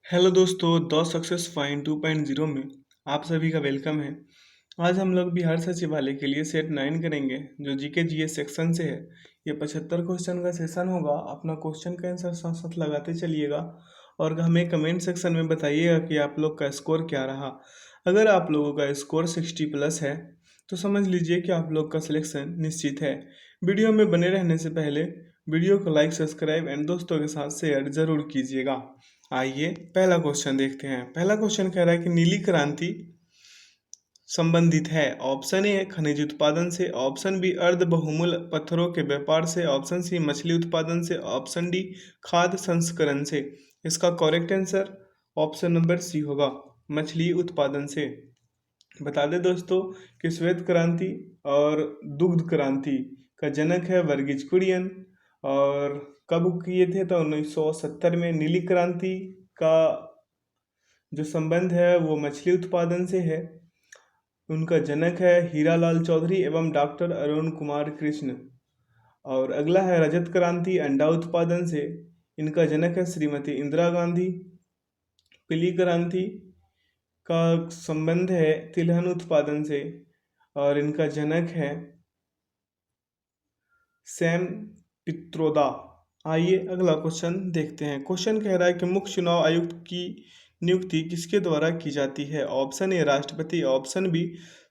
Hello दोस्तों, the success fine 2.0 में आप सभी का वेलकम है। आज हम लोग बिहार सचिवालय के लिए सेट 9 करेंगे जो जीके जीएस सेक्शन से है। ये 75 क्वेश्चन का सेशन होगा। अपना क्वेश्चन का आंसर साथ साथ लगाते चलिएगा और हमें कमेंट सेक्शन में बताइएगा कि आप लोग का स्कोर क्या रहा। अगर आप लोगों का स्कोर 60 प्लस है तो समझ लीजिए कि आप लोग का सिलेक्शन निश्चित है। वीडियो में बने रहने से पहले वीडियो को लाइक, सब्सक्राइब एंड दोस्तों के साथ शेयर जरूर कीजिएगा। आइए पहला क्वेश्चन देखते हैं। पहला क्वेश्चन कह रहा है कि नीली क्रांति संबंधित है। ऑप्शन ए खनिज उत्पादन से, ऑप्शन बी अर्ध बहुमूल्य पत्थरों के व्यापार से, ऑप्शन सी मछली उत्पादन से, ऑप्शन डी खाद्य संस्करण से। इसका correct answer option number C होगा, मछली उत्पादन से। बता दें दोस्तों कि श्वेत क्रांति और दुग्ध क्रांति का जनक है वर्गीज कुरियन। और कब किए थे तो 1970 में। नीली क्रांति का जो संबंध है वो मछली उत्पादन से है। उनका जनक है हीरालाल चौधरी एवं डॉक्टर अरुण कुमार कृष्ण। और अगला है रजत क्रांति अंडा उत्पादन से। इनका जनक है श्रीमती इंदिरा गांधी। पीली क्रांति का संबंध है तिलहन उत्पादन से और इनका जनक है सैम पित्रोदा। आइए अगला क्वेश्चन देखते हैं। क्वेश्चन कह रहा है कि मुख्य चुनाव आयुक्त की नियुक्ति किसके द्वारा की जाती है। ऑप्शन ए राष्ट्रपति, ऑप्शन बी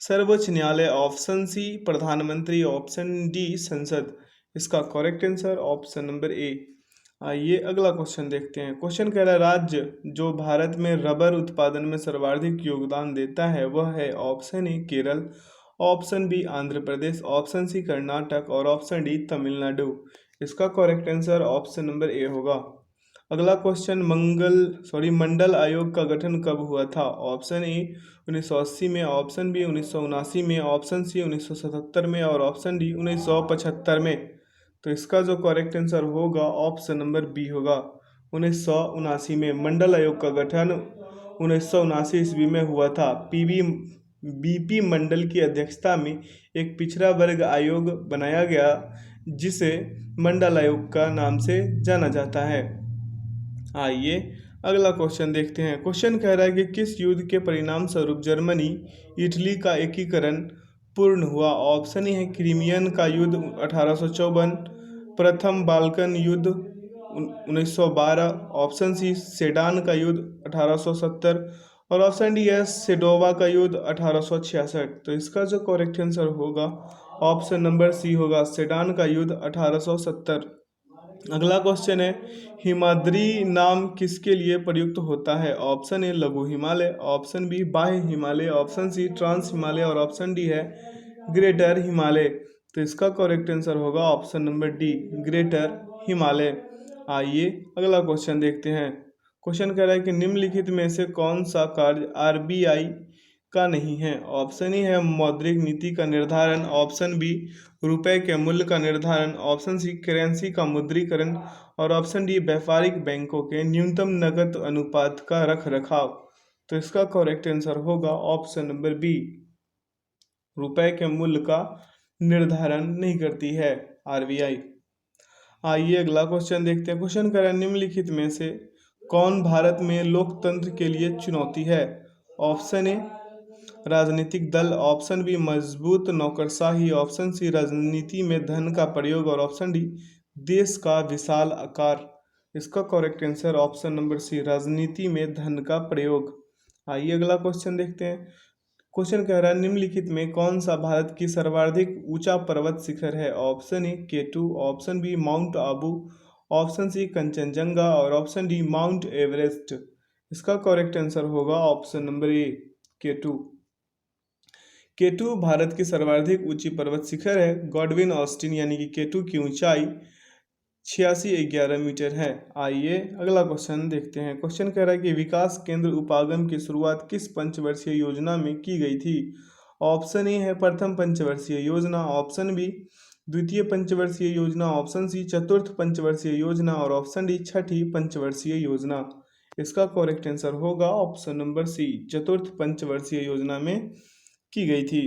सर्वोच्च न्यायालय, ऑप्शन सी प्रधानमंत्री, ऑप्शन डी संसद। इसका करेक्ट आंसर ऑप्शन नंबर ए। आइए अगला क्वेश्चन देखते हैं। क्वेश्चन कह रहा है राज्य जो भारत में रबर उत्पादन में सर्वाधिक योगदान देता है वह है। Option A Kerala, option B Andhra Pradesh, option C Karnataka और ऑप्शन डी तमिलनाडु। इसका correct answer option number A होगा। अगला क्वेश्चन मंडल आयोग का गठन कब हुआ था। ऑप्शन ए 1980 में, ऑप्शन बी 1979 में, ऑप्शन सी 1977 में और ऑप्शन डी 1975 में। तो इसका जो करेक्ट आंसर होगा ऑप्शन नंबर बी होगा, 1979 में। मंडल आयोग का गठन 1979 ईस्वी में हुआ था। बीपी मंडल की अध्यक्षता में एक पिछड़ा वर्ग आयोग बनाया गया जिसे मंडल आयोग का नाम से जाना जाता है। आइए अगला क्वेश्चन देखते हैं। क्वेश्चन कह रहा है कि किस युद्ध के परिणाम स्वरूप जर्मनी इटली का एकीकरण पूर्ण हुआ। ऑप्शन ए है क्रीमियन का युद्ध 1854, प्रथम बाल्कन युद्ध 1912, ऑप्शन सी सेडान का युद्ध 1870 और ऑप्शन डी है सेडोवा का युद्ध 1866। तो इसका जो करेक्ट आंसर होगा ऑप्शन नंबर सी होगा, सेडान का युद्ध 1870। अगला क्वेश्चन है हिमाद्री नाम किसके लिए प्रयुक्त होता है। ऑप्शन ए लघु हिमालय, ऑप्शन बी बाह्य Himalaya, option C trans Himalaya और ऑप्शन डी है ग्रेटर हिमालय। तो इसका करेक्ट आंसर होगा option number D, greater Himalaya. आइए अगला क्वेश्चन देखते हैं। क्वेश्चन कह रहा है कि निम्नलिखित में से कौन सा कार्य आरबीआई का नहीं है। ऑप्शन ए है मौद्रिक नीति का निर्धारण, ऑप्शन बी रुपए के मूल्य का निर्धारण, ऑप्शन सी करेंसी का मुद्रीकरण और ऑप्शन डी व्यापारिक बैंकों के न्यूनतम नकद अनुपात का रख रखाव। तो इसका करेक्ट आंसर होगा ऑप्शन नंबर बी, रुपए के मूल्य का निर्धारण नहीं करती है आरबीआई। आइए अगला क्वेश्चन देखते हैं। क्वेश्चन कर रहा है निम्नलिखित में से कौन भारत में लोकतंत्र के लिए चुनौती है। ऑप्शन ए राजनीतिक दल, ऑप्शन बी मजबूत नौकरशाही, ऑप्शन सी राजनीति में धन का प्रयोग और ऑप्शन डी देश का विशाल आकार। इसका correct answer option number C, राजनीति में धन का प्रयोग। आइए अगला क्वेश्चन देखते हैं। क्वेश्चन कह रहा है निम्नलिखित में कौन सा भारत की सर्वाधिक ऊंचा पर्वत शिखर है। Option A K two, option B Mount Abu, option C Kanchenjunga और ऑप्शन डी माउंट एवरेस्ट। इसका करेक्ट आंसर होगा option number A, K two. K two Bharat की सर्वाधिक ऊंची पर्वत शिखर है। गॉडविन ऑस्टिन यानी कि केटू की ऊंचाई 8611 मीटर है। आइए अगला क्वेश्चन देखते हैं। क्वेश्चन कह रहा है कि विकास केंद्र उपागम की शुरुआत किस पंचवर्षीय योजना में की गई थी। ऑप्शन ए है प्रथम पंचवर्षीय योजना, ऑप्शन बी द्वितीय पंचवर्षीय योजना, ऑप्शन सी चतुर्थ पंचवर्षीय योजना और ऑप्शन डी छठी पंचवर्षीय योजना। इसका करेक्ट आंसर होगा ऑप्शन नंबर सी, चतुर्थ पंचवर्षीय योजना में की गई थी।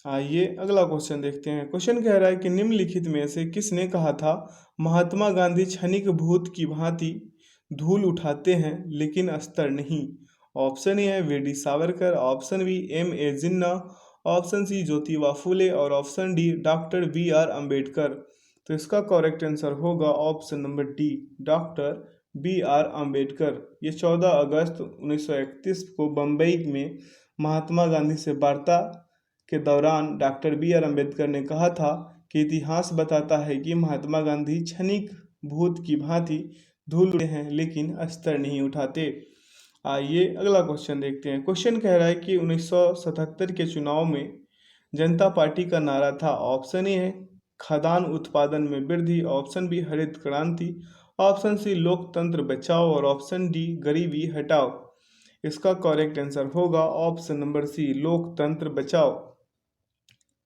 आइए अगला क्वेश्चन देखते हैं। क्वेश्चन कह रहा है कि निम्नलिखित में से किसने कहा था महात्मा गांधी क्षणिक भूत की भांति धूल उठाते हैं लेकिन अस्तर नहीं? ऑप्शन ए है V D Savarkar, option B M A Jinnah, option C Jyotiba Phule और option D doctor B R Ambedkar. तो इसका करेक्ट आंसर होगा option number D, doctor B R Ambedkar. ये 14 अगस्त 1931 को बम्बई में महात्मा गांधी से वार्ता के दौरान डॉक्टर बी आर अम्बेडकर ने कहा था कि इतिहास बताता है कि महात्मा गांधी क्षणिक भूत की भांति धूल उड़ते हैं लेकिन अस्तर नहीं उठाते। आइए अगला क्वेश्चन देखते हैं। क्वेश्चन कह रहा है कि 1977 के चुनाव में जनता पार्टी का नारा था। ऑप्शन ए है खदान उत्पादन में वृद्धि, ऑप्शन बी हरित क्रांति, ऑप्शन सी लोकतंत्र बचाओ और ऑप्शन डी गरीबी हटाओ। इसका करेक्ट आंसर होगा ऑप्शन नंबर सी, लोकतंत्र बचाओ।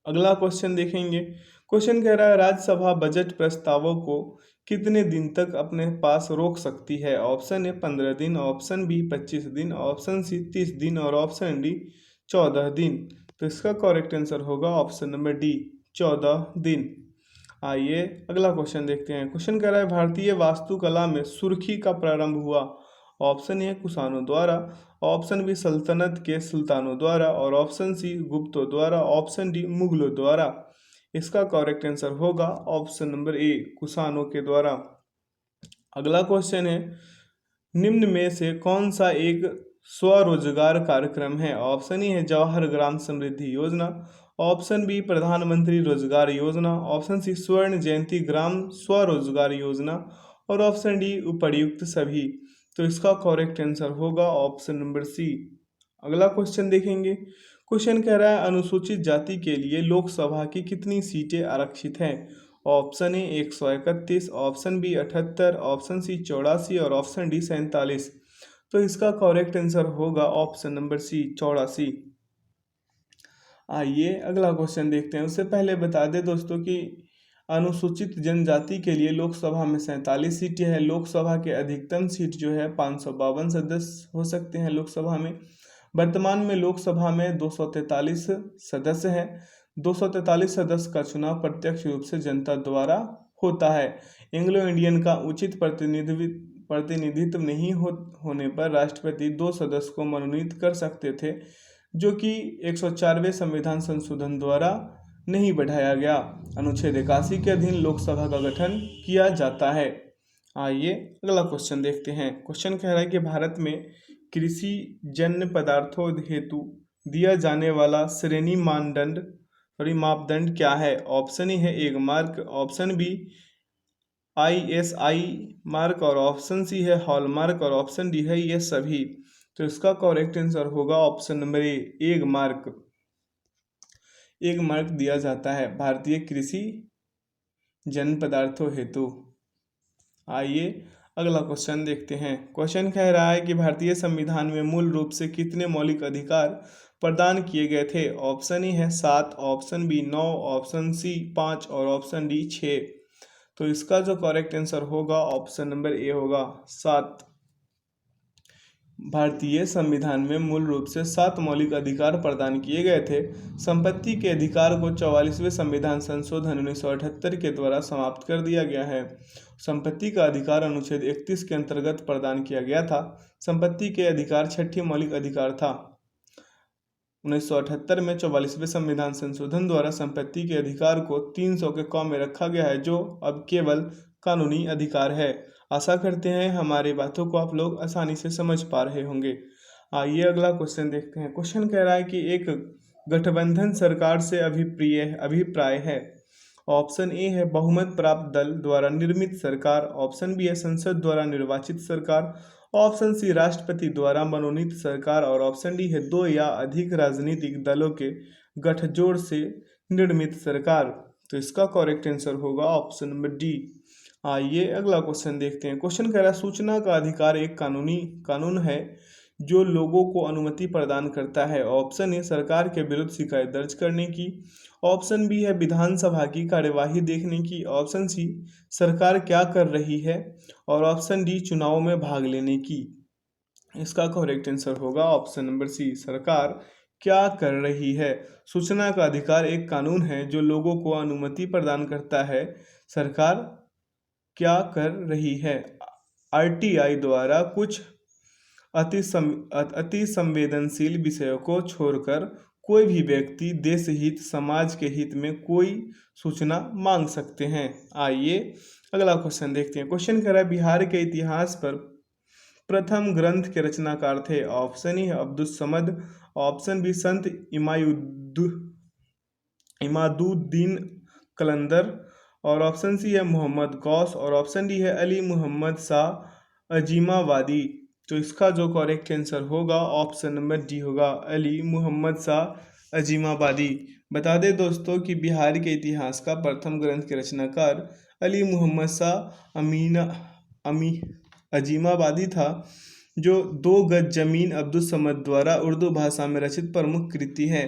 अगला क्वेश्चन देखेंगे। क्वेश्चन कह रहा है राज्यसभा बजट प्रस्तावों को कितने दिन तक अपने पास रोक सकती है? ऑप्शन ए 15 दिन, ऑप्शन बी 25 दिन, ऑप्शन सी 30 दिन और ऑप्शन डी 14 दिन। तो इसका करेक्ट आंसर होगा ऑप्शन नंबर डी, 14 दिन। आइए अगला क्वेश्चन देखते हैं। क्वेश्चन कह रहा है भारतीय वास्तुकला में सुर्खी का प्रारंभ हुआ। ऑप्शन ए कुषाणों द्वारा, ऑप्शन बी सल्तनत के सुल्तानों द्वारा और ऑप्शन सी गुप्तों द्वारा, ऑप्शन डी मुगलों द्वारा। इसका करेक्ट आंसर होगा ऑप्शन नंबर ए, कुषाणों के द्वारा। अगला क्वेश्चन है निम्न में से कौन सा एक स्वरोजगार कार्यक्रम है? ऑप्शन ए है जवाहर ग्राम समृद्धि योजना, ऑप्शन बी प्रधानमंत्री रोजगार योजना, ऑप्शन सी स्वर्ण जयंती ग्राम स्वरोजगार योजना और ऑप्शन डी उपर्युक्त सभी। तो इसका करेक्ट आंसर होगा ऑप्शन नंबर सी। अगला क्वेश्चन देखेंगे। क्वेश्चन कह रहा है अनुसूचित जाति के लिए लोकसभा की कितनी सीटें आरक्षित हैं? Option A 131, option B 78, option C 84 और ऑप्शन डी 47। तो इसका करेक्ट आंसर होगा ऑप्शन नंबर सी, 84। आइए अगला क्वेश्चन देखते हैं। उससे पहले बता दें दोस्तों कि अनुसूचित जनजाति के लिए लोकसभा में 47 सीटें हैं। लोकसभा के अधिकतम सीट जो है 552 सदस्य हो सकते हैं लोकसभा में। वर्तमान में लोकसभा में 243 सदस्य हैं। 243 सदस्य का चुनाव प्रत्यक्ष रूप से जनता द्वारा होता है। एंग्लो इंडियन का उचित प्रतिनिधित्व नहीं होने पर राष्ट्रपति 2 सदस्य को मनोनीत कर सकते थे, जो कि 104वें संविधान संशोधन द्वारा नहीं बढ़ाया गया। अनुच्छेद 81 के अधीन लोकसभा का गठन किया जाता है। आइए अगला क्वेश्चन देखते हैं। क्वेश्चन कह रहा है कि भारत में कृषि जन्य पदार्थों हेतु दिया जाने वाला श्रेणी मापदंड क्या है? ऑप्शन ए है Agmark, option B ISI mark और ऑप्शन सी है हॉलमार्क और ऑप्शन डी है ये सभी। तो इसका करेक्ट आंसर होगा ऑप्शन नंबर ए, एक मार्क। एक मार्क दिया जाता है भारतीय कृषि जन्य पदार्थों हेतु। आइए अगला क्वेश्चन देखते हैं। क्वेश्चन कह रहा है कि भारतीय संविधान में मूल रूप से कितने मौलिक अधिकार प्रदान किए गए थे? ऑप्शन ए है 7, ऑप्शन बी 9, ऑप्शन सी 5 और ऑप्शन डी 6। तो इसका जो करेक्ट आंसर होगा ऑप्शन नंबर ए होगा 7। भारतीय संविधान में मूल रूप से 7 मौलिक अधिकार प्रदान किए गए थे। संपत्ति के अधिकार को 44वें संविधान संशोधन 1978 के द्वारा समाप्त कर दिया गया है। संपत्ति का अधिकार अनुच्छेद 31 के अंतर्गत प्रदान किया गया था। संपत्ति के अधिकार 6ठे मौलिक अधिकार था। 1978 में 44वें संविधान संशोधन द्वारा संपत्ति के अधिकार को 300 के क में रखा गया है, जो अब केवल कानूनी अधिकार है। आशा करते हैं हमारी बातों को आप लोग आसानी से समझ पा रहे होंगे। आइए अगला क्वेश्चन देखते हैं। क्वेश्चन कह रहा है कि एक गठबंधन सरकार से अभिप्राय है। ऑप्शन ए है बहुमत प्राप्त दल द्वारा निर्मित सरकार, ऑप्शन बी है संसद द्वारा निर्वाचित सरकार, ऑप्शन सी राष्ट्रपति द्वारा मनोनीत सरकार और ऑप्शन डी है 2 या अधिक राजनीतिक दलों के गठजोड़ से निर्मित सरकार। तो इसका करेक्ट आंसर होगा ऑप्शन नंबर डी। आइए अगला क्वेश्चन देखते हैं। क्वेश्चन कह रहा है सूचना का अधिकार एक कानून है जो लोगों को अनुमति प्रदान करता है। ऑप्शन ए सरकार के विरुद्ध शिकायत दर्ज करने की, ऑप्शन बी है विधानसभा की कार्यवाही देखने की, ऑप्शन सी सरकार क्या कर रही है और ऑप्शन डी चुनाव में भाग लेने की। इसका करेक्ट आंसर होगा ऑप्शन नंबर सी, सरकार क्या कर रही है। सूचना का अधिकार एक कानून है जो लोगों को अनुमति प्रदान करता है सरकार क्या कर रही है। आरटीआई द्वारा कुछ अति संवेदनशील विषयों को छोड़कर कोई भी व्यक्ति देश हित समाज के हित में कोई सूचना मांग सकते हैं। आइए अगला क्वेश्चन देखते हैं। क्वेश्चन कह रहा है बिहार के इतिहास पर प्रथम ग्रंथ के रचनाकार थे। ऑप्शन ए है अब्दुल समद, ऑप्शन बी संत इमादुद्दीन कलंदर, और ऑप्शन सी है मोहम्मद गौस, और ऑप्शन डी है अली मोहम्मद शाह अजीमाबादी। तो इसका जो करेक्ट आंसर होगा ऑप्शन नंबर डी होगा, अली मोहम्मद शाह अजीमाबादी। बता दें दोस्तों कि बिहार के इतिहास का प्रथम ग्रंथ के रचनाकार अली मोहम्मद शाह अजीमाबादी था, जो 2 गज जमीन अब्दुल समद द्वारा उर्दू भाषा में रचित प्रमुख कृति है।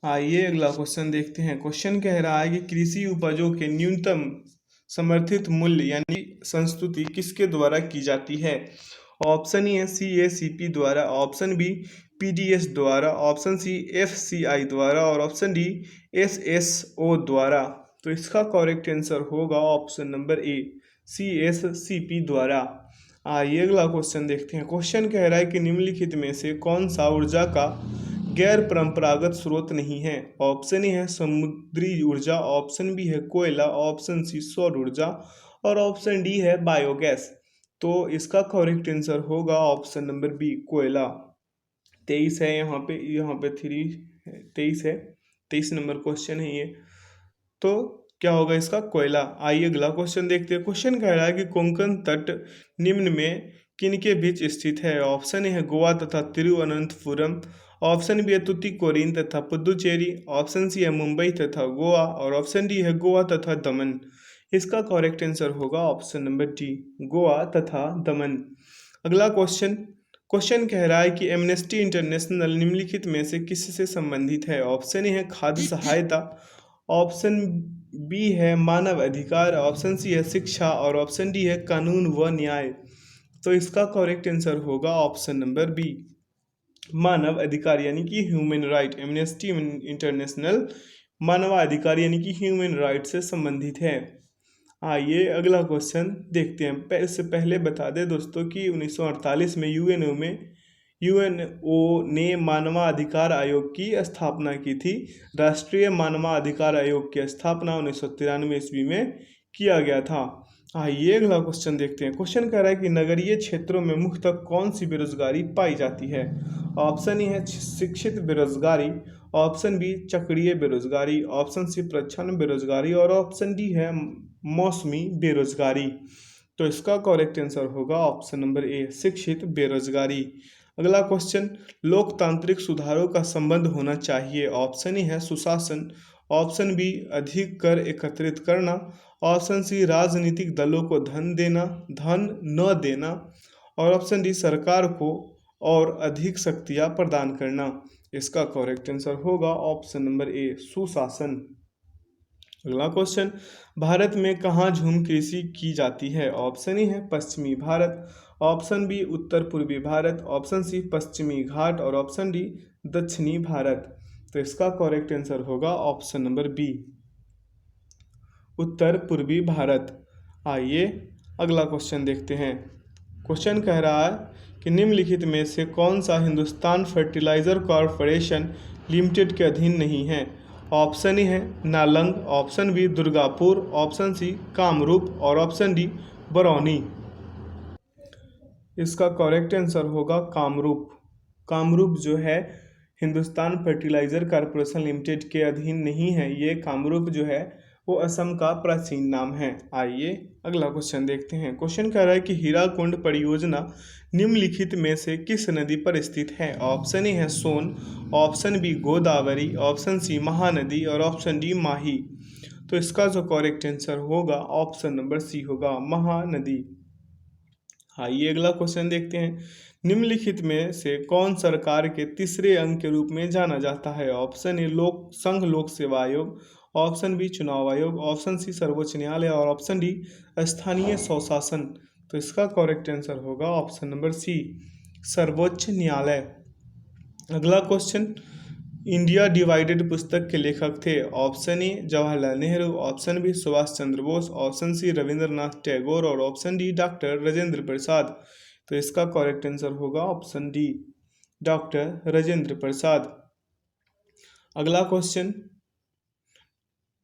आइए अगला क्वेश्चन देखते हैं। क्वेश्चन कह रहा है कि कृषि उपजों के न्यूनतम समर्थित मूल्य यानी संस्तुति किसके द्वारा की जाती है। ऑप्शन ए है CACP द्वारा, ऑप्शन बी PDS द्वारा, ऑप्शन सी FCI द्वारा, और ऑप्शन डी SSO द्वारा। तो इसका करेक्ट आंसर होगा ऑप्शन नंबर ए CSCP द्वारा। आइए अगला क्वेश्चन देखते हैं। क्वेश्चन कह रहा है कि निम्नलिखित में से कौन सा ऊर्जा का गैर परंपरागत स्रोत नहीं है। ऑप्शन ए है समुद्री ऊर्जा, ऑप्शन बी है कोयला, ऑप्शन सी सौर ऊर्जा, और ऑप्शन डी है बायोगैस। तो इसका करेक्ट आंसर होगा ऑप्शन नंबर बी कोयला। 23 है यहाँ पे 23 है, 23 नंबर क्वेश्चन है ये। तो क्या होगा इसका कोयला। आइए अगला क्वेश्चन देखते हैं। क्वेश्चन कह रहा है कि कोंकण तट निम्न में किनके बीच स्थित है। ऑप्शन ए है गोवा तथा तिरुवनंतपुरम, ऑप्शन बी है तुतिकोरिन तथा पुदुचेरी, ऑप्शन सी है मुंबई तथा गोवा, और ऑप्शन डी है गोवा तथा दमन। इसका करेक्ट आंसर होगा ऑप्शन नंबर डी गोवा तथा दमन। अगला क्वेश्चन कह रहा है कि एमनेस्टी इंटरनेशनल निम्नलिखित में से किससे संबंधित है। ऑप्शन ए है खाद्य सहायता, ऑप्शन बी है मानव अधिकार, ऑप्शन सी है शिक्षा, और ऑप्शन डी है कानून व न्याय। तो इसका करेक्ट आंसर होगा ऑप्शन नंबर बी मानव अधिकार यानी कि ह्यूमन राइट। एमनेस्टी इंटरनेशनल मानवाधिकार यानी कि ह्यूमन राइट से संबंधित है। आइए अगला क्वेश्चन देखते हैं। इससे पहले बता दें दोस्तों कि 1948 में यूएनओ ने मानवाधिकार आयोग की स्थापना की थी। राष्ट्रीय मानवाधिकार आयोग की स्थापना 1993 ईस्वी में किया गया था। आइए अगला क्वेश्चन देखते हैं। क्वेश्चन कह रहा है कि नगरीय क्षेत्रों में मुख्यतः कौन सी बेरोजगारी पाई जाती है। ऑप्शन ए है शिक्षित बेरोजगारी, ऑप्शन बी चक्रीय बेरोजगारी, ऑप्शन सी प्रच्छन्न बेरोजगारी, और ऑप्शन डी है मौसमी बेरोजगारी। तो इसका करेक्ट आंसर होगा ऑप्शन नंबर ए शिक्षित बेरोजगारी। अगला क्वेश्चन लोकतांत्रिक सुधारों का संबंध होना चाहिए। ऑप्शन ए है सुशासन, ऑप्शन बी अधिक कर एकत्रित करना, ऑप्शन सी राजनीतिक दलों को धन न देना, और ऑप्शन डी सरकार को और अधिक शक्तियां प्रदान करना। इसका करेक्ट आंसर होगा ऑप्शन नंबर ए सुशासन। अगला क्वेश्चन भारत में कहाँ झूम कृषि की जाती है। ऑप्शन ए है पश्चिमी भारत, ऑप्शन बी उत्तर पूर्वी भारत, ऑप्शन सी पश्चिमी घाट, और ऑप्शन डी दक्षिणी भारत। तो इसका करेक्ट आंसर होगा ऑप्शन नंबर बी उत्तर पूर्वी भारत। आइए अगला क्वेश्चन देखते हैं। क्वेश्चन कह रहा है कि निम्नलिखित में से कौन सा हिंदुस्तान फर्टिलाइजर कॉरपोरेशन लिमिटेड के अधीन नहीं है। ऑप्शन ए है Nalang, option B Durgapur, option C Kamrup, और ऑप्शन डी बरौनी। इसका करेक्ट आंसर होगा कामरूप। कामरूप जो है हिंदुस्तान फर्टिलाइजर कॉरपोरेशन लिमिटेड के अधीन नहीं है। ये कामरूप जो है वो असम का प्राचीन नाम है। आइए अगला क्वेश्चन देखते हैं। क्वेश्चन कह रहा है कि हीराकुंड परियोजना निम्नलिखित में से किस नदी पर स्थित है। ऑप्शन ए है Son, option B Godavari, option C Mahanadi, और ऑप्शन डी माही। तो इसका जो करेक्ट आंसर होगा ऑप्शन नंबर सी होगा महानदी। आइए अगला क्वेश्चन देखते हैं। निम्नलिखित में से कौन सरकार के तीसरे अंग के रूप में जाना जाता है। ऑप्शन ए संघ लोक सेवा आयोग, ऑप्शन बी चुनाव आयोग, ऑप्शन सी सर्वोच्च न्यायालय, और ऑप्शन डी स्थानीय स्वशासन। तो इसका करेक्ट आंसर होगा ऑप्शन नंबर सी सर्वोच्च न्यायालय। अगला क्वेश्चन इंडिया डिवाइडेड पुस्तक के लेखक थे? Option A Jawaharlal Nehru, option B Subhash Chandra Bose, option C Rabindranath Tagore और option D doctor Rajendra Prasad. तो इसका करेक्ट आंसर होगा option D, doctor Rajendra Prasad. अगला क्वेश्चन,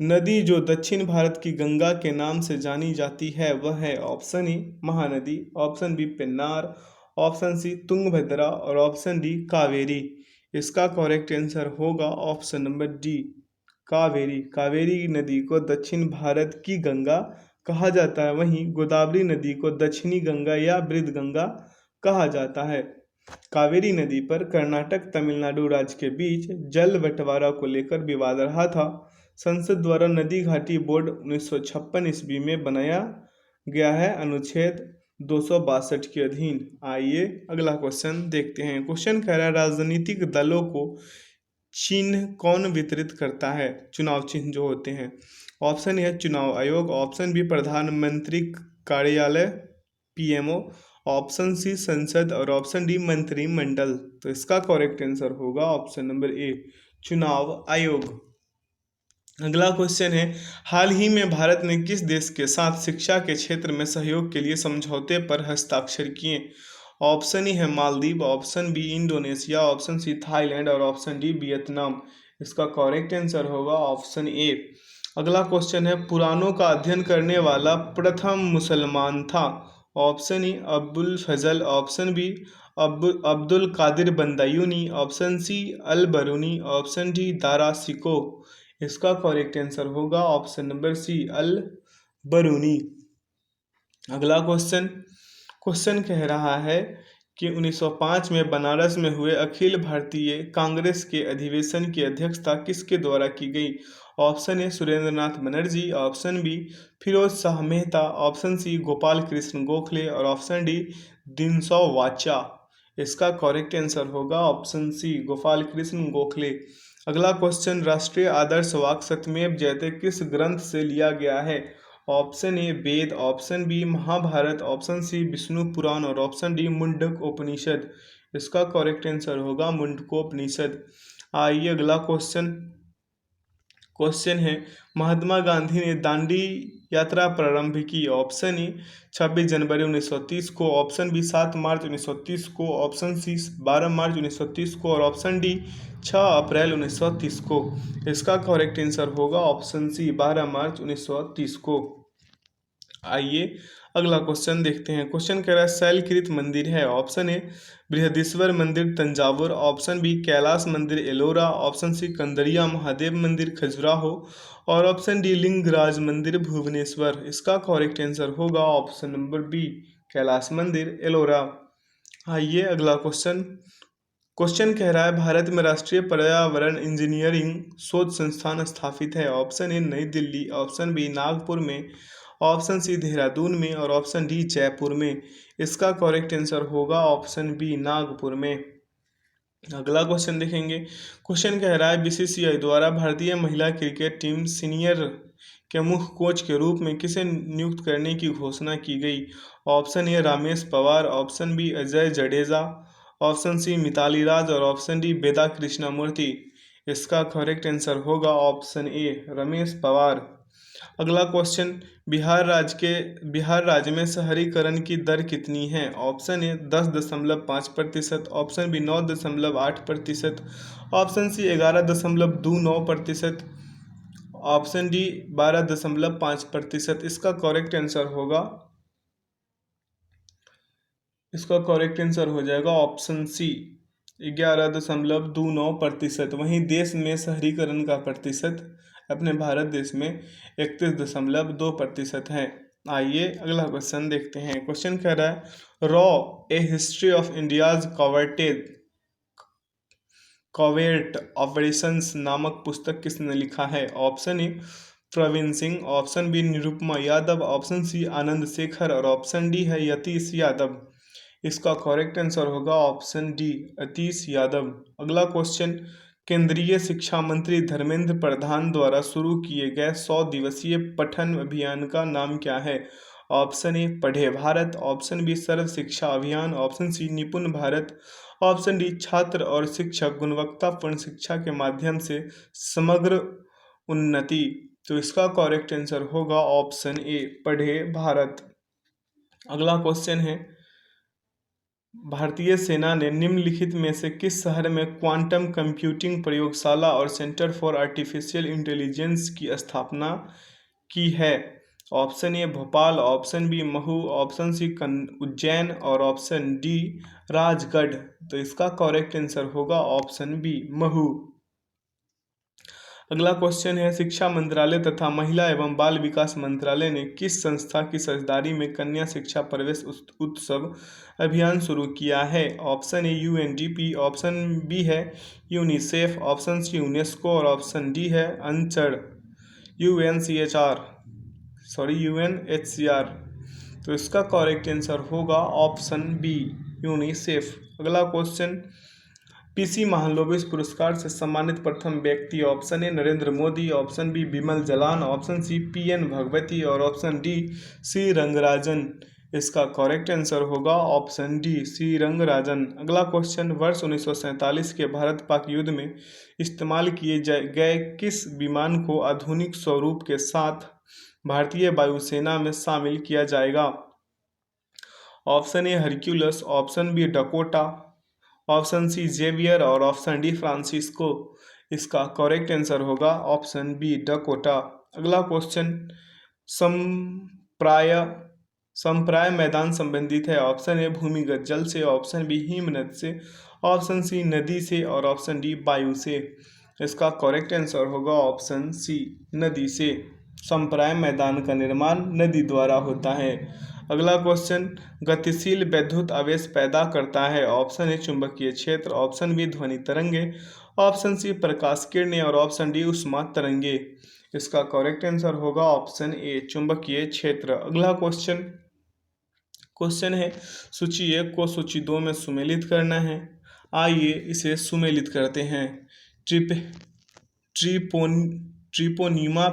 नदी जो दक्षिण भारत की गंगा के नाम से जानी जाती है वह है? Option A Mahanadi, option B Pennar, option C Tungabhadra और ऑप्शन डी कावेरी। इसका करेक्ट आंसर होगा option number D, Kaveri. Kaveri नदी को दक्षिण भारत की गंगा कहा जाता है, वहीं गोदावरी नदी को दक्षिणी गंगा या बृहद गंगा कहा जाता है। कावेरी नदी पर कर्नाटक तमिलनाडु राज्य के बीच जल बंटवारा को लेकर विवाद रहा था। संसद द्वारा नदी घाटी बोर्ड 1956 ईस्वी में बनाया गया है, अनुच्छेद 262 के अधीन। आइए अगला क्वेश्चन देखते हैं। क्वेश्चन कह रहा है राजनीतिक दलों को चिन्ह कौन वितरित करता है? चुनाव चिन्ह जो होते हैं। ऑप्शन ए चुनाव आयोग, ऑप्शन बी प्रधानमंत्री कार्यालय पीएमओ, ऑप्शन सी संसद और ऑप्शन डी मंत्रिमंडल। तो इसका करेक्ट आंसर होगा ऑप्शन नंबर ए, चुनाव आयोग। अगला क्वेश्चन है, हाल ही में भारत ने किस देश के साथ शिक्षा के क्षेत्र में सहयोग के लिए समझौते पर हस्ताक्षर किए? ऑप्शन ए है Maldives, option B Indonesia, option C Thailand और ऑप्शन डी वियतनाम। इसका करेक्ट आंसर होगा ऑप्शन ए। अगला क्वेश्चन है, पुराणों का अध्ययन करने वाला प्रथम मुसलमान था? Option A Abdul Fazal, option B Abdul Qadir Badayuni, option C Al Biruni, option D Dara Shikoh. इसका करेक्ट आंसर होगा option number C, Al Biruni. अगला क्वेश्चन कह रहा है कि 1905 में बनारस में हुए अखिल भारतीय कांग्रेस के अधिवेशन की अध्यक्षता किसके द्वारा की गई? Option A Surendranath Banerjee, option B Firoz Shah Mehta, option C Gopal Krishna Gokhale और ऑप्शन डी दिनसौ वाचा। इसका करेक्ट आंसर होगा ऑप्शन सी, गोपाल कृष्ण गोखले। अगला क्वेश्चन, राष्ट्रीय आदर्श वाक्य सत्यमेव जयते किस ग्रंथ से लिया गया है? Option A Veda, option B Mahabharata, option C Vishnu Purana और ऑप्शन डी मुंडक उपनिषद। इसका करेक्ट आंसर होगा मुंडकोपनिषद। आइए अगला क्वेश्चन है, महात्मा गांधी ने दांडी यात्रा प्रारंभ की? ऑप्शन ए 26 जनवरी 1930 को, ऑप्शन बी 7 मार्च 1930 को, ऑप्शन सी 12 मार्च 1930 को और ऑप्शन डी 6 अप्रैल 1930 को। इसका करेक्ट आंसर होगा ऑप्शन सी, 12 मार्च 1930 को। आइए अगला क्वेश्चन देखते हैं। क्वेश्चन कह रहा है शैलकृत मंदिर है? ऑप्शन ए बृहदीश्वर मंदिर तंजावुर, ऑप्शन बी कैलाश मंदिर एलोरा, ऑप्शन सी कंदरिया महादेव मंदिर खजुराहो और ऑप्शन डी लिंगराज मंदिर भुवनेश्वर। इसका करेक्ट आंसर होगा ऑप्शन नंबर बी, कैलाश मंदिर एलोरा। आइए अगला क्वेश्चन कह रहा है भारत में राष्ट्रीय पर्यावरण इंजीनियरिंग शोध संस्थान स्थापित है? ऑप्शन ए नई दिल्ली, ऑप्शन बी नागपुर में, ऑप्शन सी देहरादून में और ऑप्शन डी जयपुर में। इसका करेक्ट आंसर होगा ऑप्शन बी, नागपुर में। अगला क्वेश्चन देखेंगे। क्वेश्चन कह रहा है बीसीसीआई द्वारा भारतीय महिला क्रिकेट टीम सीनियर के मुख्य कोच के रूप में किसे नियुक्त करने की घोषणा की गई? Option A Ramesh Powar, option B Ajay Jadeja, option C Mithali Raj और ऑप्शन डी वेदा कृष्णमूर्ति। इसका करेक्ट आंसर होगा ऑप्शन ए, रमेश पवार। अगला क्वेश्चन, बिहार राज्य में शहरीकरण की दर कितनी है? Option A 10.5%, option B 9.8%, option C 11.29%, option D 12.5%। इसका करेक्ट आंसर हो जाएगा ऑप्शन सी, 11.29%। वहीं देश में शहरीकरण का प्रतिशत अपने भारत देश में 31.2% है। आइए अगला क्वेश्चन देखते हैं। क्वेश्चन कह रहा है रॉ a history of India's covert operations नामक पुस्तक किसने लिखा है? Option A Praveen Singh, option B Nirupama Yadav, option C Anand Shekhar और ऑप्शन डी है यतीश यादव। इसका करेक्ट आंसर होगा ऑप्शन डी, यतीश यादव। अगला क्वेश्चन, केंद्रीय शिक्षा मंत्री धर्मेंद्र प्रधान द्वारा शुरू किए गए 100 दिवसीय पठन अभियान का नाम क्या है? ऑप्शन ए पढ़े भारत, ऑप्शन बी सर्व शिक्षा अभियान, ऑप्शन सी निपुण भारत, ऑप्शन डी छात्र और शिक्षक गुणवत्तापूर्ण शिक्षा के माध्यम से समग्र उन्नति। तो इसका करेक्ट आंसर होगा ऑप्शन ए पढ़े भारत। अगला क्वेश्चन है, भारतीय सेना ने निम्नलिखित में से किस शहर में क्वांटम कंप्यूटिंग प्रयोगशाला और सेंटर फॉर आर्टिफिशियल इंटेलिजेंस की स्थापना की है? Option A Bhopal, option B Mhow, option C Ujjain और ऑप्शन डी राजगढ़। तो इसका करेक्ट आंसर होगा ऑप्शन बी महू। अगला क्वेश्चन है, शिक्षा मंत्रालय तथा महिला एवं बाल विकास मंत्रालय ने किस संस्था की साझेदारी में कन्या शिक्षा प्रवेश उत्सव अभियान शुरू किया है? Option A UNDP, option B है यूनिसेफ, ऑप्शन सी यूनेस्को और ऑप्शन डी है अंचड़ यूएनएचसीआर। तो इसका करेक्ट आंसर होगा ऑप्शन बी यूनिसेफ। अगला क्वेश्चन, पीसी महालनोबिस पुरस्कार से सम्मानित प्रथम व्यक्ति? Option A Narendra Modi, option B Bimal Jalan, option C PN Bhagwati और ऑप्शन डी सी रंगराजन। इसका करेक्ट आंसर होगा ऑप्शन डी सी रंगराजन। अगला क्वेश्चन, वर्ष 1947 के भारत पाक युद्ध में इस्तेमाल किए गए किस विमान को आधुनिक स्वरूप के साथ भारतीय वायुसेना में शामिल किया जाएगा? Option A Hercules, option B Dakota, option C Xavier और ऑप्शन डी फ्रांसिस्को। इसका करेक्ट आंसर होगा ऑप्शन बी डकोटा। अगला क्वेश्चन, संप्राय मैदान संबंधित है? ऑप्शन ए भूमिगत जल से, ऑप्शन बी हिमनद से, ऑप्शन सी नदी से और ऑप्शन डी वायु से। इसका करेक्ट आंसर होगा ऑप्शन सी नदी से। संप्राय मैदान का निर्माण नदी द्वारा होता है। अगला क्वेश्चन, गतिशील वैद्युत आवेश पैदा करता है? ऑप्शन ए चुंबकीय क्षेत्र, ऑप्शन बी ध्वनि तरंगे, ऑप्शन सी प्रकाश किरणें और ऑप्शन डी उष्मा तरंगे। इसका करेक्ट आंसर होगा ऑप्शन ए चुंबकीय क्षेत्र। अगला क्वेश्चन है, सूची 1 को सूची 2 में सुमेलित करना है। आइए इसे सुमेलित करते हैं। ट्रिपोनीमा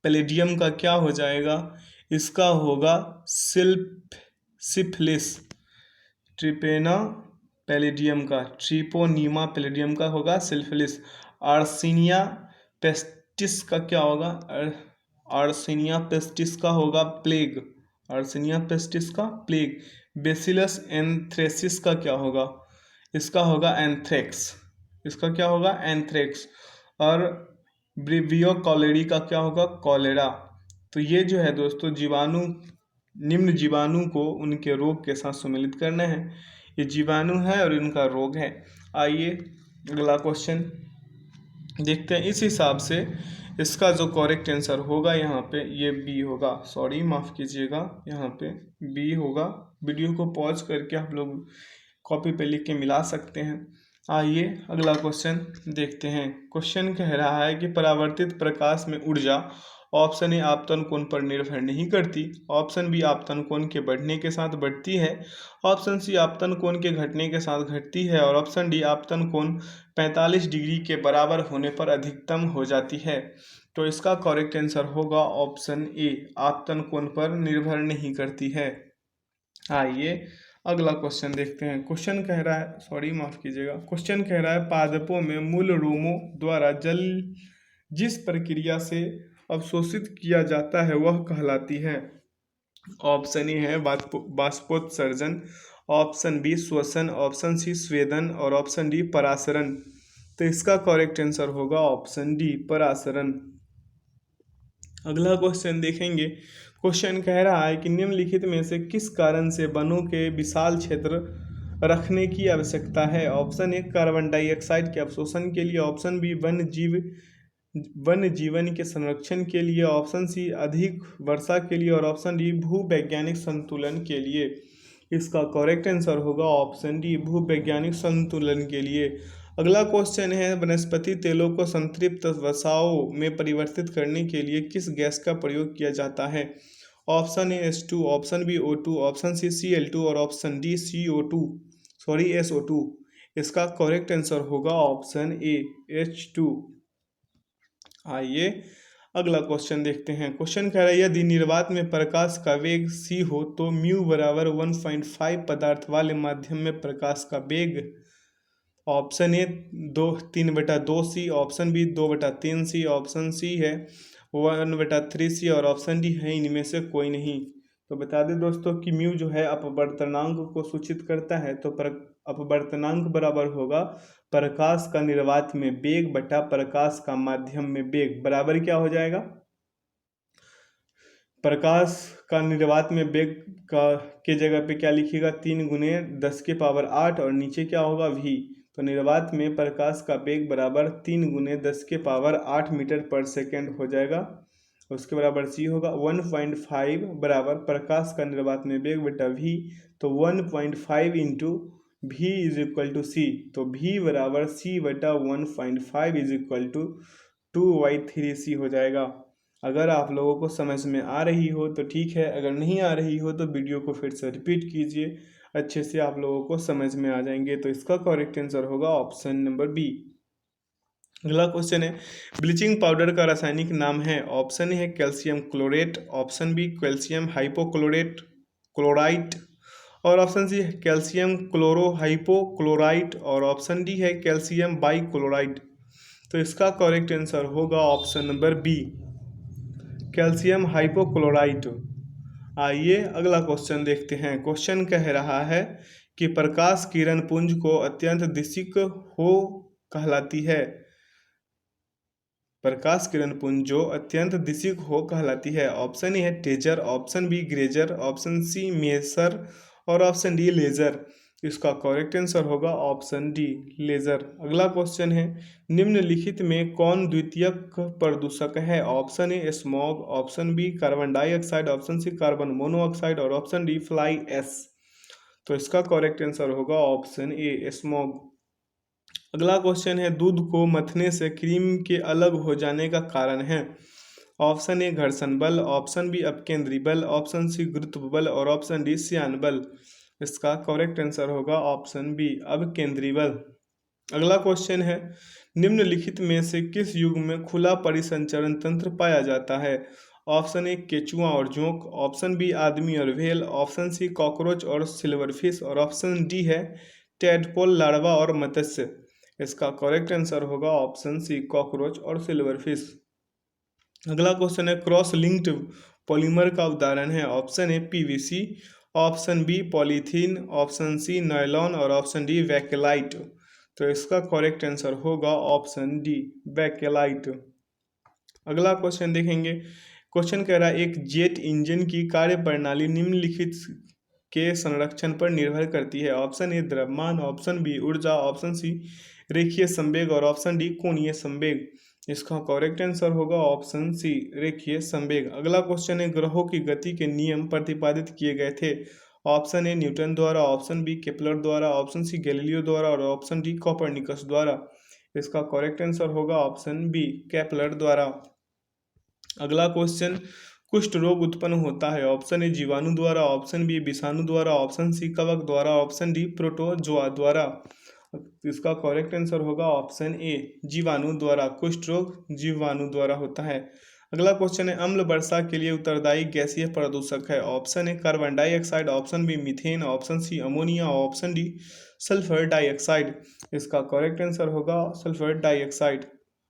पैलेडियम का क्या हो जाएगा? इसका होगा सिफिलिस। ट्रिपोनीमा पैलेडियम का होगा सिफिलिस। आर्सेनिया पेस्टिस का क्या होगा? आर्सेनिया पेस्टिस का होगा प्लेग। बेसिलस एंथ्रेसिस का क्या होगा? इसका होगा एंथ्रेक्स। और ब्रिवियो कॉलेरी का क्या होगा? कॉलेरा। तो ये जो है दोस्तों निम्न जीवाणु को उनके रोग के साथ सम्मिलित करना है। ये जीवाणु है और इनका रोग है। आइए अगला क्वेश्चन देखते हैं। इस हिसाब से इसका जो करेक्ट आंसर होगा यहाँ पे ये बी होगा। सॉरी माफ़ कीजिएगा, यहाँ पे बी होगा। वीडियो को पॉज करके आप लोग कॉपी पे लिख के मिला सकते हैं। आइए अगला क्वेश्चन देखते हैं। क्वेश्चन कह रहा है कि परावर्तित प्रकाश में ऊर्जा ऑप्शन ए आपतन कोण पर निर्भर नहीं करती, ऑप्शन बी आपतन कोण के बढ़ने के साथ बढ़ती है, ऑप्शन सी आपतन कोण के घटने के साथ घटती है और ऑप्शन डी आपतन कोण 45 डिग्री के बराबर होने पर अधिकतम हो जाती है। तो इसका करेक्ट आंसर होगा ऑप्शन ए आपतन कोण पर निर्भर नहीं करती है। आइए अगला क्वेश्चन देखते हैं। क्वेश्चन कह रहा है पादपों में मूल रोमों द्वारा जल जिस प्रक्रिया से अवशोषित किया जाता है वह कहलाती है? ऑप्शन ए है बाष्पोत्सर्जन, ऑप्शन बी श्वसन, ऑप्शन सी स्वेदन और ऑप्शन डी परासरण। तो इसका करेक्ट आंसर होगा ऑप्शन डी परासरण। अगला क्वेश्चन देखेंगे। क्वेश्चन कह रहा है कि निम्नलिखित में से किस कारण से वनों के विशाल क्षेत्र रखने की आवश्यकता है? ऑप्शन ए कार्बन डाइऑक्साइड के अवशोषण के लिए, ऑप्शन बी वन्य जीवन के संरक्षण के लिए, ऑप्शन सी अधिक वर्षा के लिए और ऑप्शन डी भूवैज्ञानिक संतुलन के लिए। इसका करेक्ट आंसर होगा ऑप्शन डी भूवैज्ञानिक संतुलन के लिए। अगला क्वेश्चन है, वनस्पति तेलों को संतृप्त वसाओं में परिवर्तित करने के लिए किस गैस का प्रयोग किया जाता है? Option A H2, option B O2, option C Cl2 और ऑप्शन डी SO2। इसका करेक्ट आंसर होगा ऑप्शन ए H2। आइए अगला क्वेश्चन देखते हैं। क्वेश्चन कह रहा है यदि निर्वात में प्रकाश का वेग c हो तो म्यू बराबर 1.5 पदार्थ वाले माध्यम में प्रकाश का वेग option A 3/2 C, option B 2/3 C, option C है 1/3 सी और ऑप्शन डी है इनमें से कोई नहीं। तो बता दें दोस्तों कि म्यू जो है अपवर्तनांक को सूचित करता है। तो अपवर्तनांक बराबर होगा प्रकाश का निर्वात में वेग बटा प्रकाश का माध्यम में वेग, बराबर क्या हो जाएगा, प्रकाश का निर्वात में वेग का के जगह पे क्या लिखिएगा, 3 × 10⁸ और नीचे क्या होगा v। तो निर्वात में प्रकाश का वेग बराबर 3 × 10⁸ मीटर/सेकेंड हो जाएगा। उसके बराबर c होगा 1.5 बराबर प्रकाश का निर्वात में वेग बटा v। तो 1.5 into v is equal to C. तो v बराबर c बटा 1.5 इज इक्वल टू 2/3c हो जाएगा। अगर आप लोगों को समझ में आ रही हो तो ठीक है, अगर नहीं आ रही हो तो वीडियो को फिर से रिपीट कीजिए, अच्छे से आप लोगों को समझ में आ जाएंगे। तो इसका करेक्ट आंसर होगा ऑप्शन नंबर बी। अगला क्वेश्चन है, ब्लीचिंग पाउडर का रासायनिक नाम है। ऑप्शन ए है calcium chlorate, option B calcium hypochlorate chlorite और ऑप्शन सी है कैल्शियम क्लोरोहाइपोक्लोराइट और ऑप्शन डी है कैल्शियम बाइक्लोराइट। तो इसका करेक्ट आंसर होगा option number B, calcium hypochlorite. आइए अगला क्वेश्चन देखते हैं। क्वेश्चन कह रहा है कि प्रकाश किरण पुंज को अत्यंत दिशिक हो कहलाती है। प्रकाश किरण पुंज जो अत्यंत दिशिक हो कहलाती है। ऑप्शन ए है taser, option B grazer, option C maser और ऑप्शन डी लेजर। इसका करेक्ट आंसर होगा ऑप्शन डी लेजर। अगला क्वेश्चन है, निम्नलिखित में कौन द्वितीयक प्रदूषक है। Option A smog, option B carbon dioxide, option C carbon monoxide और ऑप्शन डी फ्लाई एश। तो इसका करेक्ट आंसर होगा ऑप्शन ए स्मॉग। अगला क्वेश्चन है, दूध को मथने से क्रीम के अलग हो जाने का कारण है। ऑप्शन ए घर्षण बल, ऑप्शन बी अपकेंद्री बल, ऑप्शन सी गुरुत्व बल और ऑप्शन डी श्यान बल। इसका करेक्ट आंसर होगा ऑप्शन बी अपकेंद्री बल। अगला क्वेश्चन है, निम्नलिखित में से किस युग में खुला परिसंचरण तंत्र पाया जाता है। ऑप्शन ए केचुआ और जोंक, ऑप्शन बी आदमी और व्हेल, ऑप्शन सी कॉकरोच और सिल्वरफिश और ऑप्शन डी है टेडपोल लार्वा और मत्स्य। इसका करेक्ट आंसर होगा ऑप्शन सी कॉकरोच और सिल्वरफिश। अगला क्वेश्चन है, क्रॉस लिंक्ड पॉलीमर का उदाहरण है। Option A PVC, option B polythene, option C nylon और ऑप्शन डी वैकेलाइट। तो इसका करेक्ट आंसर होगा ऑप्शन डी वैकेलाइट। अगला क्वेश्चन देखेंगे। क्वेश्चन कह रहा है, एक जेट इंजन की कार्य प्रणाली निम्नलिखित के संरक्षण पर निर्भर करती है। ऑप्शन ए द्रव्यमान, ऑप्शन बी ऊर्जा, ऑप्शन सी रेखीय संवेग और ऑप्शन डी कोणीय संवेग। इसका करेक्ट आंसर होगा ऑप्शन सी रेखीय संवेग। अगला क्वेश्चन है, ग्रहों की गति के नियम प्रतिपादित किए गए थे। ऑप्शन ए न्यूटन द्वारा, ऑप्शन बी केपलर द्वारा, ऑप्शन सी गैलीलियो द्वारा और ऑप्शन डी कोपरनिकस द्वारा। इसका करेक्ट आंसर होगा ऑप्शन बी केपलर द्वारा। अगला क्वेश्चन, कुष्ठ रोग उत्पन्न होता है। ऑप्शन ए जीवाणु द्वारा, ऑप्शन बी विषाणु द्वारा, ऑप्शन सी कवक द्वारा, ऑप्शन डी प्रोटोजोआ द्वारा। इसका करेक्ट आंसर होगा ऑप्शन ए जीवाणु द्वारा। कुष्ठ रोग जीवाणु द्वारा होता है। अगला क्वेश्चन है, अम्ल वर्षा के लिए उत्तरदायी गैसीय प्रदूषक है। Option A carbon dioxide, option B methane, option C ammonia, option D sulphur dioxide. इसका करेक्ट आंसर होगा सल्फर डाइऑक्साइड।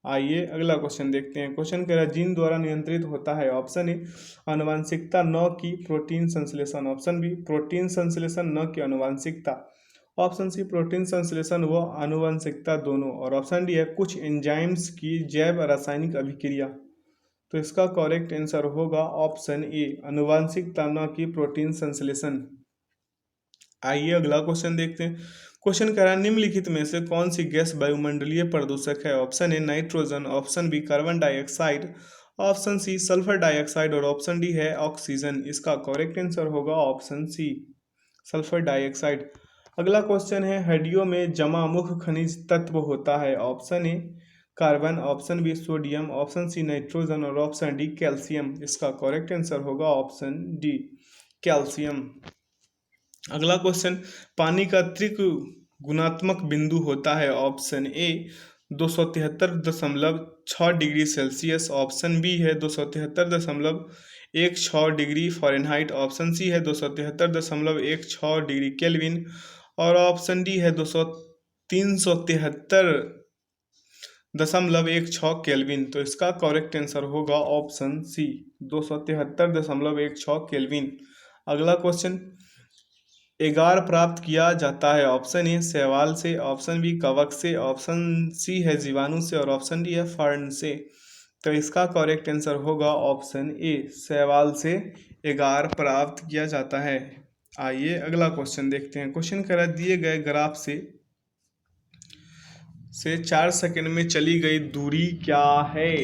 आइए अगला क्वेश्चन देखते हैं। क्वेश्चन कह रहा है, जीन द्वारा नियंत्रित होता है। ऑप्शन ए आनुवंशिकता, न कि प्रोटीन संश्लेषण, ऑप्शन बी प्रोटीन संश्लेषण न कि आनुवंशिकता, ऑप्शन सी प्रोटीन संश्लेषण व आनुवंशिकता दोनों और ऑप्शन डी है कुछ एंजाइम्स की जैव रासायनिक अभिक्रिया। तो इसका करेक्ट आंसर होगा ऑप्शन ए आनुवंशिकता न कि प्रोटीन संश्लेषण। आइए अगला क्वेश्चन देखते हैं। क्वेश्चन कह रहा है, निम्नलिखित में से कौन सी गैस वायुमंडलीय प्रदूषक है। Option A nitrogen, option B carbon dioxide, option C sulphur dioxide और ऑप्शन डी है ऑक्सीजन। इसका करेक्ट आंसर होगा ऑप्शन सी सल्फर डाइऑक्साइड। अगला क्वेश्चन है, हड्डियों में जमा मुख्य खनिज तत्व होता है। Option A carbon, option B sodium, option C nitrogen और ऑप्शन डी कैल्शियम। इसका करेक्ट आंसर होगा ऑप्शन डी कैल्शियम। अगला क्वेश्चन, पानी का त्रिगुणात्मक बिंदु होता है। Option A 273.6 degree Celsius, option B है 273.16 डिग्री फ़ारेनहाइट, ऑप्शन सी है 273.16 डिग्री केल्विन और ऑप्शन डी है 373.16 केल्विन। तो इसका करेक्ट आंसर होगा ऑप्शन सी 273.16 केल्विन। अगला क्वेश्चन, एगार प्राप्त किया जाता है ऑप्शन ए शैवाल से, ऑप्शन बी कवक से, ऑप्शन सी है जीवाणु से और ऑप्शन डी है फर्न से। तो इसका करेक्ट आंसर होगा ऑप्शन ए शैवाल से एगार प्राप्त किया जाता है। आइए अगला क्वेश्चन देखते हैं। क्वेश्चन कह रहा है दिए गए ग्राफ से 4 सेकंड में चली गई दूरी क्या है।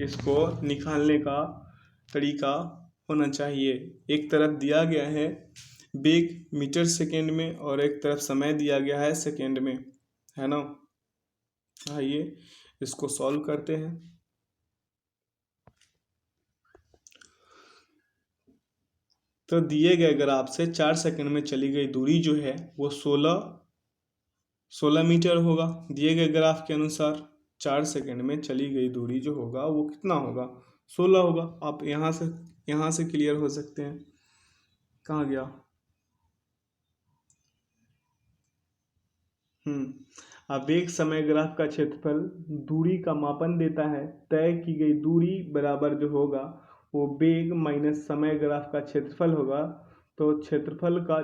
इसको निकालने का तरीका होना चाहिए। एक तरफ दिया गया है वेग मीटर सेकंड में और एक तरफ समय दिया गया है सेकंड में, है ना। आइए इसको सॉल्व करते हैं। तो दिए गए ग्राफ से 4 सेकंड में चली गई दूरी जो है वो 16 मीटर होगा। दिए गए ग्राफ के अनुसार 4 सेकंड में चली गई दूरी जो होगा वो कितना होगा, 16 होगा। आप यहाँ से क्लियर हो सकते हैं। कहाँ गया, अब एक समय ग्राफ का क्षेत्रफल दूरी का मापन देता है। तय की गई दूरी बराबर जो होगा वो वेग माइनस समय ग्राफ का क्षेत्रफल होगा। तो क्षेत्रफल का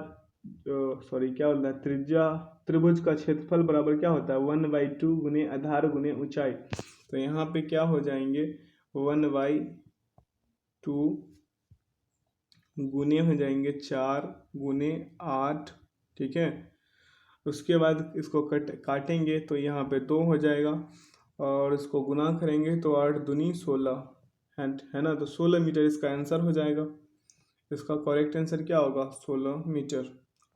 क्या होता है, त्रिज्या त्रिभुज का क्षेत्रफल बराबर क्या होता है 1/2 गुने आधार गुने ऊंचाई। तो यहाँ पे क्या हो जाएंगे 1/2 गुने हो जाएंगे 4 गुने 8, ठीक है। उसके बाद इसको काटेंगे तो यहाँ पे 2 हो जाएगा और इसको गुना करेंगे तो 8 दूनी 16 है ना। तो 16 मीटर इसका आंसर हो जाएगा। इसका करेक्ट आंसर क्या होगा 16 मीटर।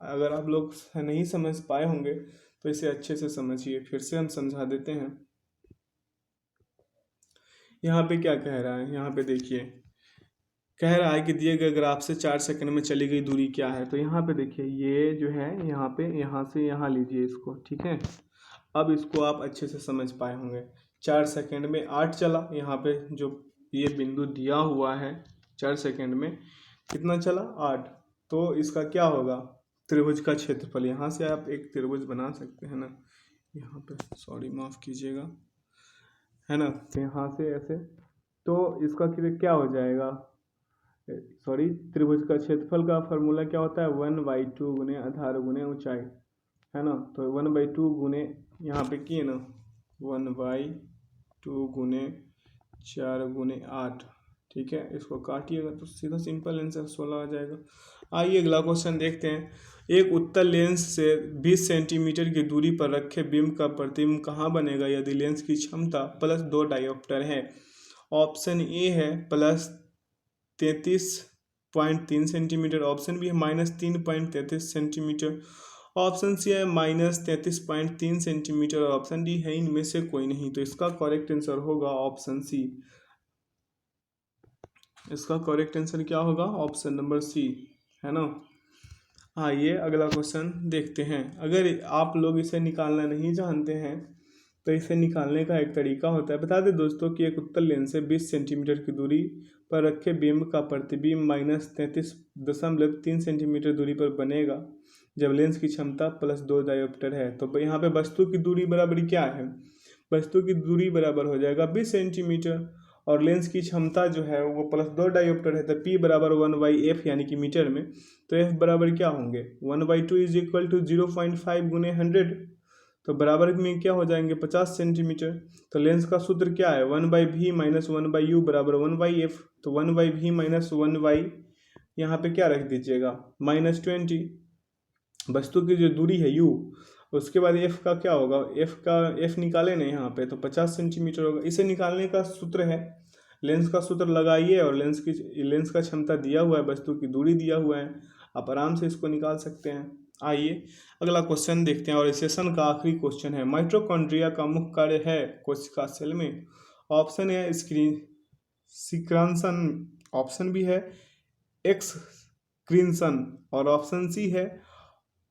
अगर आप लोग नहीं समझ पाए होंगे तो इसे अच्छे से समझिए, फिर से हम समझा देते हैं। यहाँ पे क्या कह रहा है, यहाँ पे देखिए कह रहा है कि दिए गए ग्राफ से 4 सेकंड में चली गई दूरी क्या है। तो यहाँ पे देखिए ये जो है यहाँ पे यहाँ से यहाँ लीजिए इसको, ठीक है। अब इसको आप अच्छे से समझ पाए होंगे। 4 सेकंड में 8 चला, यहाँ पे जो ये बिंदु दिया हुआ है 4 सेकंड में कितना चला 8। तो इसका क्या होगा त्रिभुज का क्षेत्रफल। यहाँ से आप एक त्रिभुज बना सकते हैं ना, यहाँ पे सॉरी माफ़ कीजिएगा, है ना। तो यहाँ से ऐसे तो इसका क्या हो जाएगा, सॉरी त्रिभुज का क्षेत्रफल का फॉर्मूला क्या होता है 1/2 गुने आधार गुने ऊंचाई, है ना। तो 1/2 गुने यहाँ पे किए ना 1/2 गुने 4 गुने 8, ठीक है। इसको काटिएगा तो सीधा सिंपल आंसर 16 आ जाएगा। आइए अगला क्वेश्चन देखते हैं। एक उत्तल लेंस से 20 सेंटीमीटर की दूरी पर रखे बिंब का प्रतिबिंब कहाँ बनेगा यदि लेंस की क्षमता +2 डायोप्टर है। ऑप्शन ए है +33.3 सेंटीमीटर, ऑप्शन बी है -3.33 सेंटीमीटर, ऑप्शन सी है -33.3 सेंटीमीटर और ऑप्शन डी है इनमें से कोई नहीं। तो इसका करेक्ट आंसर होगा ऑप्शन सी। इसका करेक्ट आंसर क्या होगा ऑप्शन नंबर सी, है ना। आइए अगला क्वेश्चन देखते हैं। अगर आप लोग इसे निकालना नहीं जानते हैं तो इसे निकालने का एक तरीका होता है। बता दें दोस्तों कि एक उत्तल लेंस से 20 सेंटीमीटर की दूरी पर रखे बिंब का प्रतिबिंब -33.3 सेंटीमीटर दूरी पर बनेगा जब लेंस की क्षमता +2 डायोप्टर है। तो यहाँ पे वस्तु की दूरी बराबर क्या है, वस्तु की दूरी बराबर हो जाएगा 20 सेंटीमीटर और लेंस की क्षमता जो है वो +2 डायोप्टर है। तो P बराबर 1/f यानी कि मीटर में। तो F बराबर क्या होंगे 1/2 = 0.5 गुने 100। तो बराबर में क्या हो जाएंगे 50 सेंटीमीटर। तो लेंस का सूत्र क्या है 1/v - 1/u बराबर 1/f। तो 1/v - 1/, यहाँ पे क्या रख दीजिएगा -20। वस्तु की जो दूरी है u, उसके बाद f का क्या होगा, f निकाले ना यहाँ पे तो 50 सेंटीमीटर होगा। इसे निकालने का सूत्र है लेंस का सूत्र लगाइए और लेंस का क्षमता दिया हुआ है, वस्तु की दूरी दिया हुआ है, आप आराम से इसको निकाल सकते हैं। आइए अगला क्वेश्चन देखते हैं और इस सेशन का आखिरी क्वेश्चन है। माइटोकॉन्ड्रिया का मुख्य कार्य है कोशिका सेल में। ऑप्शन है सिक्रांसन, ऑप्शन बी है एक्सक्रीशन और ऑप्शन सी है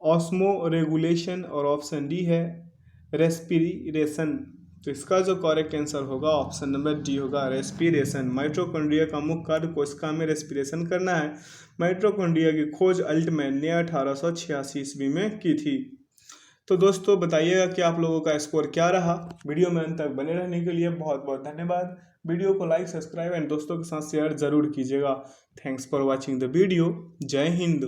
ऑस्मो रेगुलेशन और ऑप्शन डी है रेस्पिरेशन। तो इसका जो करेक्ट आंसर होगा ऑप्शन नंबर डी होगा रेस्पिरेशन। माइटोकॉन्ड्रिया का मुख्य कार्य कोशिका में रेस्पिरेशन करना है। माइटोकॉन्ड्रिया की खोज अल्टमैन ने 1886 ईस्वी में की थी। तो दोस्तों बताइएगा कि आप लोगों का स्कोर क्या रहा। वीडियो में अंत तक बने रहने के लिए बहुत बहुत धन्यवाद। वीडियो को लाइक, सब्सक्राइब एंड दोस्तों के साथ शेयर जरूर कीजिएगा। Thanks for watching the video. जय हिंद।